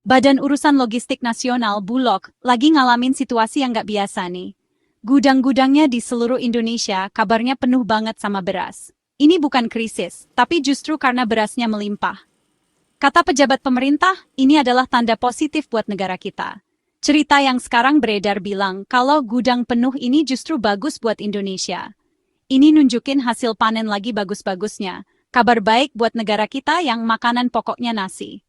Badan Urusan Logistik Nasional Bulog lagi ngalamin situasi yang nggak biasa nih. Gudang-gudangnya di seluruh Indonesia kabarnya penuh banget sama beras. Ini bukan krisis, tapi justru karena berasnya melimpah. Kata pejabat pemerintah, ini adalah tanda positif buat negara kita. Cerita yang sekarang beredar bilang kalau gudang penuh ini justru bagus buat Indonesia. Ini nunjukin hasil panen lagi bagus-bagusnya. Kabar baik buat negara kita yang makanan pokoknya nasi.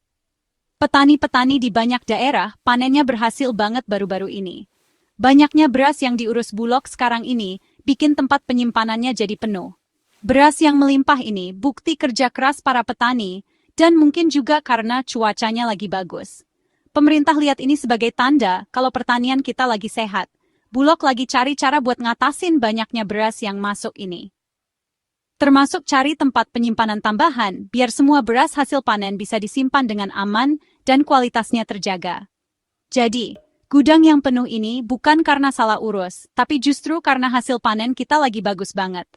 Petani-petani di banyak daerah panennya berhasil banget baru-baru ini. Banyaknya beras yang diurus Bulog sekarang ini bikin tempat penyimpanannya jadi penuh. Beras yang melimpah ini bukti kerja keras para petani dan mungkin juga karena cuacanya lagi bagus. Pemerintah lihat ini sebagai tanda kalau pertanian kita lagi sehat. Bulog lagi cari cara buat ngatasin banyaknya beras yang masuk ini. Termasuk cari tempat penyimpanan tambahan biar semua beras hasil panen bisa disimpan dengan aman dan kualitasnya terjaga. Jadi, gudang yang penuh ini bukan karena salah urus, tapi justru karena hasil panen kita lagi bagus banget.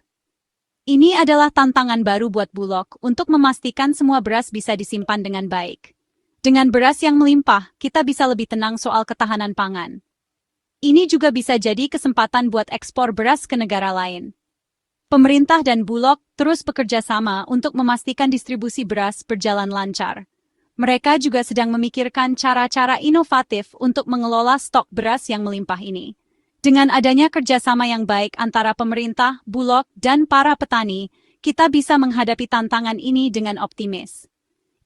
Ini adalah tantangan baru buat Bulog untuk memastikan semua beras bisa disimpan dengan baik. Dengan beras yang melimpah, kita bisa lebih tenang soal ketahanan pangan. Ini juga bisa jadi kesempatan buat ekspor beras ke negara lain. Pemerintah dan Bulog terus bekerja sama untuk memastikan distribusi beras berjalan lancar. Mereka juga sedang memikirkan cara-cara inovatif untuk mengelola stok beras yang melimpah ini. Dengan adanya kerjasama yang baik antara pemerintah, Bulog, dan para petani, kita bisa menghadapi tantangan ini dengan optimis.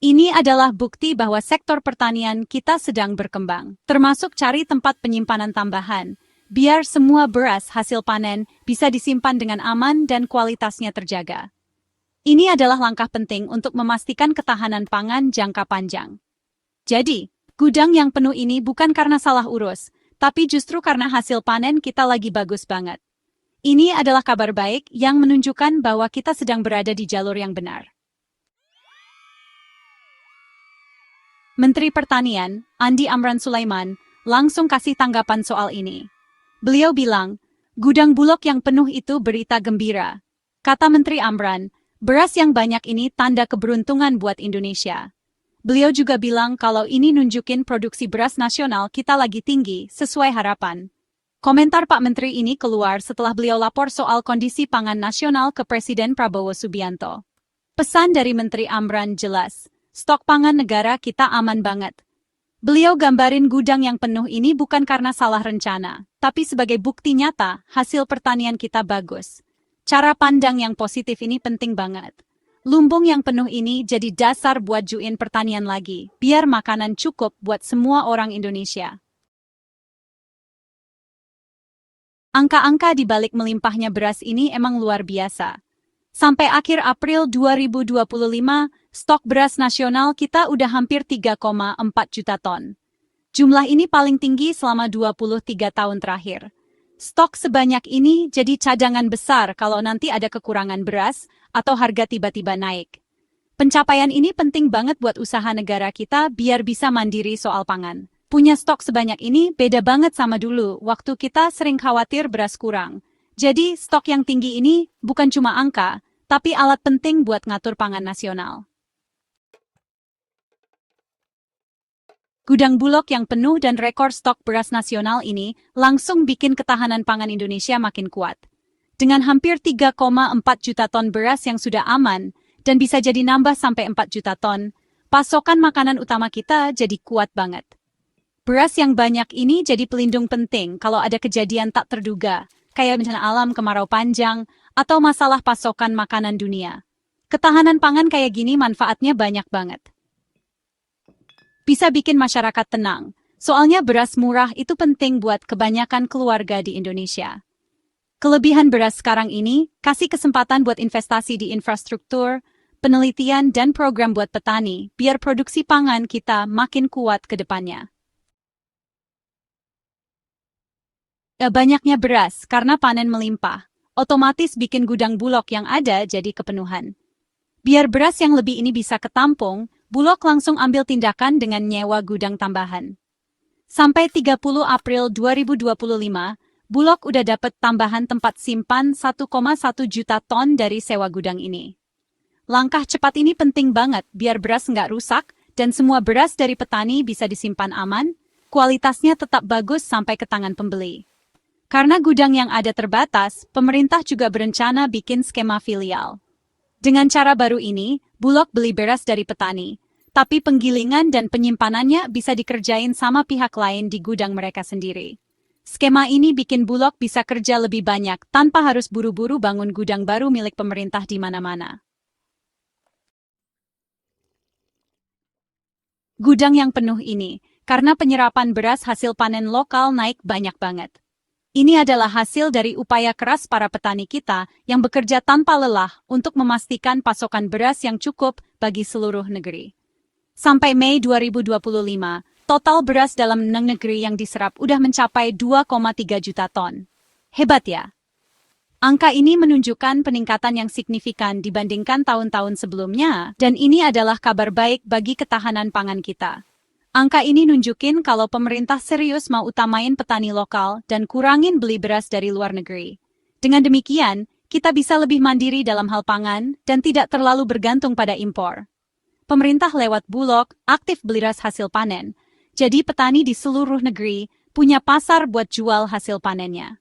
Ini adalah bukti bahwa sektor pertanian kita sedang berkembang, termasuk cari tempat penyimpanan tambahan, biar semua beras hasil panen bisa disimpan dengan aman dan kualitasnya terjaga. Ini adalah langkah penting untuk memastikan ketahanan pangan jangka panjang. Jadi, gudang yang penuh ini bukan karena salah urus, tapi justru karena hasil panen kita lagi bagus banget. Ini adalah kabar baik yang menunjukkan bahwa kita sedang berada di jalur yang benar. Menteri Pertanian, Andi Amran Sulaiman, langsung kasih tanggapan soal ini. Beliau bilang, gudang Bulog yang penuh itu berita gembira. Kata Menteri Amran, beras yang banyak ini tanda keberuntungan buat Indonesia. Beliau juga bilang kalau ini nunjukin produksi beras nasional kita lagi tinggi, sesuai harapan. Komentar Pak Menteri ini keluar setelah beliau lapor soal kondisi pangan nasional ke Presiden Prabowo Subianto. Pesan dari Menteri Amran jelas, stok pangan negara kita aman banget. Beliau gambarin gudang yang penuh ini bukan karena salah rencana, tapi sebagai bukti nyata hasil pertanian kita bagus. Cara pandang yang positif ini penting banget. Lumbung yang penuh ini jadi dasar buat juin pertanian lagi, biar makanan cukup buat semua orang Indonesia. Angka-angka di balik melimpahnya beras ini emang luar biasa. Sampai akhir April 2025, stok beras nasional kita udah hampir 3,4 juta ton. Jumlah ini paling tinggi selama 23 tahun terakhir. Stok sebanyak ini jadi cadangan besar kalau nanti ada kekurangan beras atau harga tiba-tiba naik. Pencapaian ini penting banget buat usaha negara kita biar bisa mandiri soal pangan. Punya stok sebanyak ini beda banget sama dulu waktu kita sering khawatir beras kurang. Jadi stok yang tinggi ini bukan cuma angka, tapi alat penting buat ngatur pangan nasional. Gudang Bulog yang penuh dan rekor stok beras nasional ini langsung bikin ketahanan pangan Indonesia makin kuat. Dengan hampir 3,4 juta ton beras yang sudah aman dan bisa jadi nambah sampai 4 juta ton, pasokan makanan utama kita jadi kuat banget. Beras yang banyak ini jadi pelindung penting kalau ada kejadian tak terduga, kayak bencana alam kemarau panjang, atau masalah pasokan makanan dunia. Ketahanan pangan kayak gini manfaatnya banyak banget. Bisa bikin masyarakat tenang, soalnya beras murah itu penting buat kebanyakan keluarga di Indonesia. Kelebihan beras sekarang ini kasih kesempatan buat investasi di infrastruktur, penelitian, dan program buat petani, biar produksi pangan kita makin kuat ke depannya. Banyaknya beras karena panen melimpah, otomatis bikin gudang Bulog yang ada jadi kepenuhan. Biar beras yang lebih ini bisa ketampung, Bulog langsung ambil tindakan dengan nyewa gudang tambahan. Sampai 30 April 2025, Bulog udah dapat tambahan tempat simpan 1,1 juta ton dari sewa gudang ini. Langkah cepat ini penting banget biar beras nggak rusak dan semua beras dari petani bisa disimpan aman, kualitasnya tetap bagus sampai ke tangan pembeli. Karena gudang yang ada terbatas, pemerintah juga berencana bikin skema filial. Dengan cara baru ini, Bulog beli beras dari petani, tapi penggilingan dan penyimpanannya bisa dikerjain sama pihak lain di gudang mereka sendiri. Skema ini bikin Bulog bisa kerja lebih banyak tanpa harus buru-buru bangun gudang baru milik pemerintah di mana-mana. Gudang yang penuh ini, karena penyerapan beras hasil panen lokal naik banyak banget. Ini adalah hasil dari upaya keras para petani kita yang bekerja tanpa lelah untuk memastikan pasokan beras yang cukup bagi seluruh negeri. Sampai Mei 2025, total beras dalam negeri yang diserap udah mencapai 2,3 juta ton. Hebat ya? Angka ini menunjukkan peningkatan yang signifikan dibandingkan tahun-tahun sebelumnya, dan ini adalah kabar baik bagi ketahanan pangan kita. Angka ini nunjukin kalau pemerintah serius mau utamain petani lokal dan kurangin beli beras dari luar negeri. Dengan demikian, kita bisa lebih mandiri dalam hal pangan dan tidak terlalu bergantung pada impor. Pemerintah lewat Bulog aktif beli beras hasil panen, jadi petani di seluruh negeri punya pasar buat jual hasil panennya.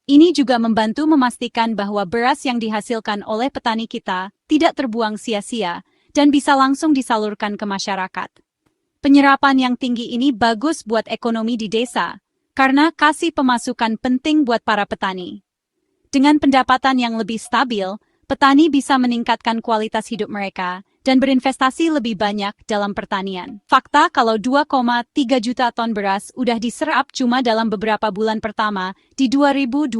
Ini juga membantu memastikan bahwa beras yang dihasilkan oleh petani kita tidak terbuang sia-sia dan bisa langsung disalurkan ke masyarakat. Penyerapan yang tinggi ini bagus buat ekonomi di desa, karena kasih pemasukan penting buat para petani. Dengan pendapatan yang lebih stabil, petani bisa meningkatkan kualitas hidup mereka dan berinvestasi lebih banyak dalam pertanian. Fakta kalau 2,3 juta ton beras udah diserap cuma dalam beberapa bulan pertama di 2025,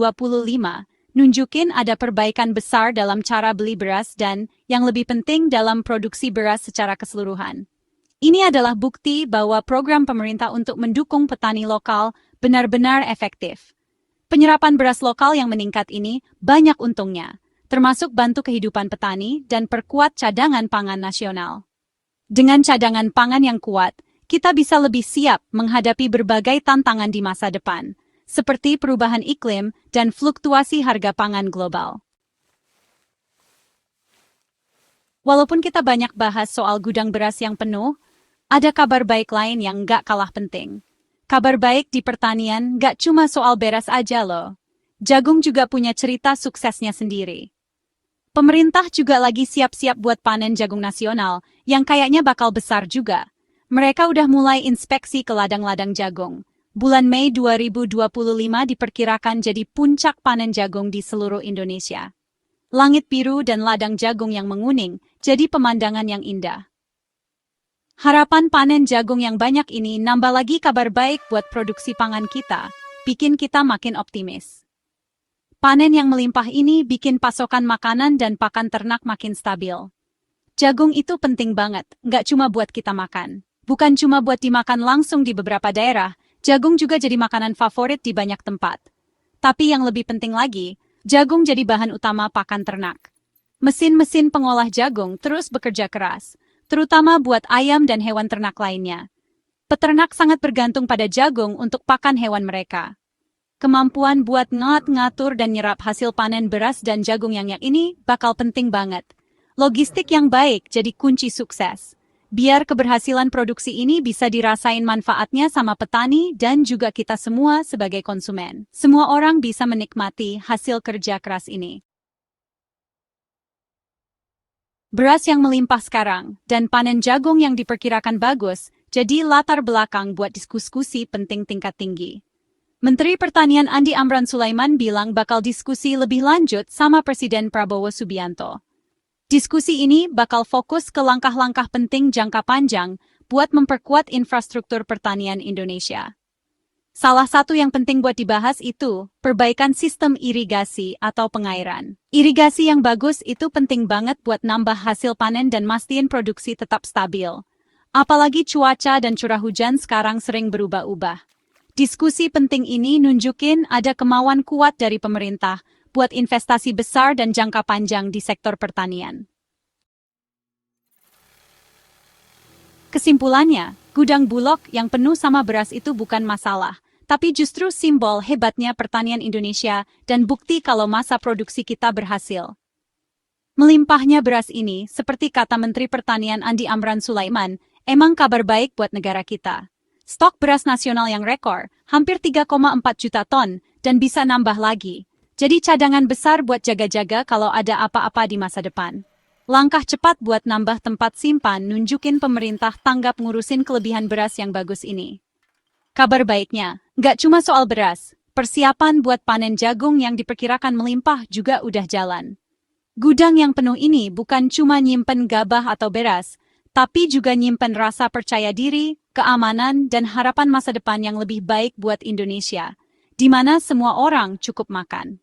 nunjukin ada perbaikan besar dalam cara beli beras dan, yang lebih penting, dalam produksi beras secara keseluruhan. Ini adalah bukti bahwa program pemerintah untuk mendukung petani lokal benar-benar efektif. Penyerapan beras lokal yang meningkat ini banyak untungnya, termasuk bantu kehidupan petani dan perkuat cadangan pangan nasional. Dengan cadangan pangan yang kuat, kita bisa lebih siap menghadapi berbagai tantangan di masa depan, seperti perubahan iklim dan fluktuasi harga pangan global. Walaupun kita banyak bahas soal gudang beras yang penuh, ada kabar baik lain yang nggak kalah penting. Kabar baik di pertanian nggak cuma soal beras aja loh. Jagung juga punya cerita suksesnya sendiri. Pemerintah juga lagi siap-siap buat panen jagung nasional, yang kayaknya bakal besar juga. Mereka udah mulai inspeksi ke ladang-ladang jagung. Bulan Mei 2025 diperkirakan jadi puncak panen jagung di seluruh Indonesia. Langit biru dan ladang jagung yang menguning jadi pemandangan yang indah. Harapan panen jagung yang banyak ini nambah lagi kabar baik buat produksi pangan kita, bikin kita makin optimis. Panen yang melimpah ini bikin pasokan makanan dan pakan ternak makin stabil. Jagung itu penting banget, nggak cuma buat kita makan. Bukan cuma buat dimakan langsung di beberapa daerah, jagung juga jadi makanan favorit di banyak tempat. Tapi yang lebih penting lagi, jagung jadi bahan utama pakan ternak. Mesin-mesin pengolah jagung terus bekerja keras, terutama buat ayam dan hewan ternak lainnya. Peternak sangat bergantung pada jagung untuk pakan hewan mereka. Kemampuan buat ngatur dan nyerap hasil panen beras dan jagung yang ini bakal penting banget. Logistik yang baik jadi kunci sukses. Biar keberhasilan produksi ini bisa dirasain manfaatnya sama petani dan juga kita semua sebagai konsumen. Semua orang bisa menikmati hasil kerja keras ini. Beras yang melimpah sekarang, dan panen jagung yang diperkirakan bagus, jadi latar belakang buat diskusi penting tingkat tinggi. Menteri Pertanian Andi Amran Sulaiman bilang bakal diskusi lebih lanjut sama Presiden Prabowo Subianto. Diskusi ini bakal fokus ke langkah-langkah penting jangka panjang buat memperkuat infrastruktur pertanian Indonesia. Salah satu yang penting buat dibahas itu perbaikan sistem irigasi atau pengairan. Irigasi yang bagus itu penting banget buat nambah hasil panen dan mastiin produksi tetap stabil. Apalagi cuaca dan curah hujan sekarang sering berubah-ubah. Diskusi penting ini nunjukin ada kemauan kuat dari pemerintah buat investasi besar dan jangka panjang di sektor pertanian. Kesimpulannya, gudang Bulog yang penuh sama beras itu bukan masalah, tapi justru simbol hebatnya pertanian Indonesia dan bukti kalau masa produksi kita berhasil. Melimpahnya beras ini, seperti kata Menteri Pertanian Andi Amran Sulaiman, Emang kabar baik buat negara kita. Stok beras nasional yang rekor, hampir 3,4 juta ton, dan bisa nambah lagi. Jadi cadangan besar buat jaga-jaga kalau ada apa-apa di masa depan. Langkah cepat buat nambah tempat simpan nunjukin pemerintah tanggap ngurusin kelebihan beras yang bagus ini. Kabar baiknya, nggak cuma soal beras, persiapan buat panen jagung yang diperkirakan melimpah juga udah jalan. Gudang yang penuh ini bukan cuma nyimpen gabah atau beras, tapi juga nyimpen rasa percaya diri, keamanan, dan harapan masa depan yang lebih baik buat Indonesia, di mana semua orang cukup makan.